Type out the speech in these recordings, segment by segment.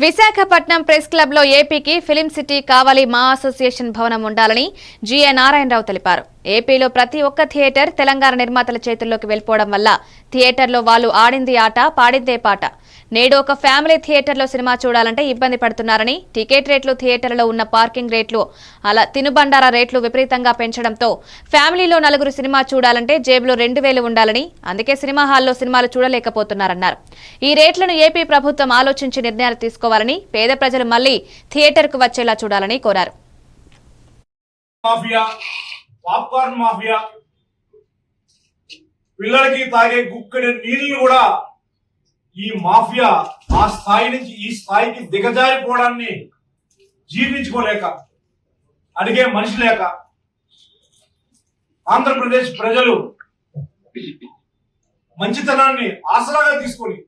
Visakhapatnam press club లో ఏపీకి film city కావాలి మా అసోసియేషన్ భవనం ఉండాలని జీఏ నారాయణరావు తెలిపారు. ఏపీలో ప్రతి ఒక్క థియేటర్ తెలంగాణ నిర్మాతల చేతుల్లోకి వెళ్లిపోవడం వల్ల థియేటర్లో వాళ్ళు ఆడింది ఆట పాడిందే పాట. నేడు ఒక ఫ్యామిలీ థియేటర్లో సినిమా చూడాలంటే ఇబ్బంది పడుతున్నారని, టికెట్ రేట్లు, థియేటర్లో ఉన్న పార్కింగ్ రేట్లు, అలా తినుబండార రేట్లు విపరీతంగా పెంచడంతో ఫ్యామిలీలో నలుగురు సినిమా చూడాలంటే జేబులో 2000 ఉండాలని, అందుకే సినిమా హాల్లో సినిమాలు చూడలేకపోతున్నారన్నారు. ఈ రేట్లను ఏపీ ప్రభుత్వం ఆలోచించి నిర్ణయాలు తీసుకోవాలని, పేద ప్రజలు మళ్లీ థియేటర్కు వచ్చేలా చూడాలని కోరారు. పాప్కార్న్ మాఫియా, పిల్లలకి తాగే గుక్కడి నీళ్లు కూడా ఈ మాఫియా ఆ స్థాయి నుంచి ఈ స్థాయికి దిగజారిపోవడాన్ని జీర్ణించుకోలేక, అడిగే మనిషి లేక ఆంధ్రప్రదేశ్ ప్రజలు మంచితనాన్ని ఆసరాగా తీసుకొని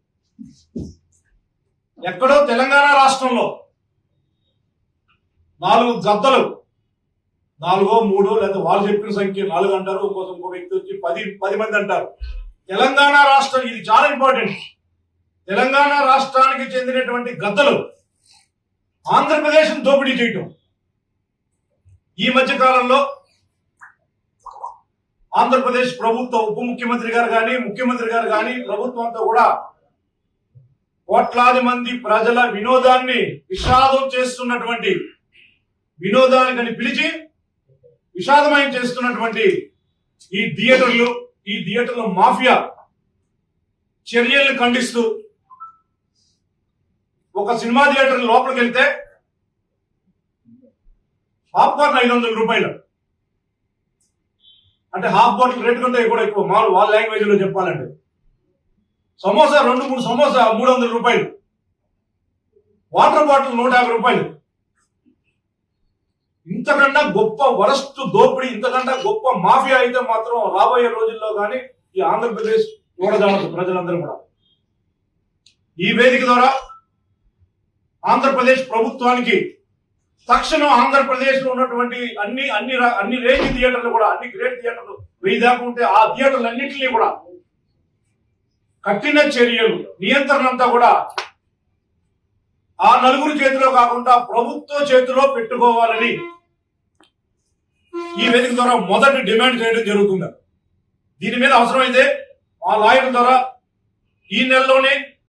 ఎక్కడో తెలంగాణ రాష్ట్రంలో 4 గద్దలు, 4 3 లేదా వాళ్ళు చెప్పిన సంఖ్య 4 అంటారు, ఇంకో వ్యక్తి వచ్చి 10 మంది అంటారు. తెలంగాణ రాష్ట్రం, ఇది చాలా ఇంపార్టెంట్. తెలంగాణ రాష్ట్రానికి చెందినటువంటి గద్దలు ఆంధ్రప్రదేశ్ దోపిడీ చేయటం. ఈ మధ్య కాలంలో ఆంధ్రప్రదేశ్ ప్రభుత్వ ఉప ముఖ్యమంత్రి గారు కానీ, ముఖ్యమంత్రి గారు కానీ, ప్రభుత్వంతో కూడా కోట్లాది మంది ప్రజల వినోదాన్ని విషాదం చేస్తున్నటువంటి, వినోదానికని పిలిచి విషాదమయం చేస్తున్నటువంటి ఈ థియేటర్లు మాఫియా చర్యలను ఖండిస్తూ ఒక సినిమా థియేటర్ లోపలికి వెళ్తే పాప్కార్న్ 500 రూపాయలు, అంటే హాఫ్ బాటిల్ రేటు కంటే కూడా ఎక్కువ. మామూలు వాళ్ళ లాంగ్వేజ్ లో చెప్పాలంటే సమోసా 2-3 సమోసా 300 రూపాయలు, వాటర్ బాటిల్ 150 రూపాయలు. ఇంతకన్నా గొప్ప వరస్ట్ దోపిడీ, ఇంతకన్నా గొప్ప మాఫియా అయితే మాత్రం రాబోయే రోజుల్లో కానీ ఈ ఆంధ్రప్రదేశ్ చూడజాలదు ప్రజలందరూ కూడా. ఈ వేదిక ద్వారా ఆంధ్రప్రదేశ్ ప్రభుత్వానికి తక్షణం ఆంధ్రప్రదేశ్ లో ఉన్నటువంటి అన్ని రేంజ్ థియేటర్లు కూడా, అన్ని గ్రేట్ థియేటర్లు 1000 దాకా ఉంటే ఆ థియేటర్లు అన్నింటినీ కూడా కఠిన చర్యలు, నియంత్రణ అంతా కూడా ఆ నలుగురు చేతిలో కాకుండా ప్రభుత్వ చేతిలో పెట్టుకోవాలని ఈ వేదిక ద్వారా మొదటి డిమాండ్ చేయడం జరుగుతుంది. దీని మీద అవసరమైతే ఆ లాయర్ ద్వారా ఈ నెలలోనే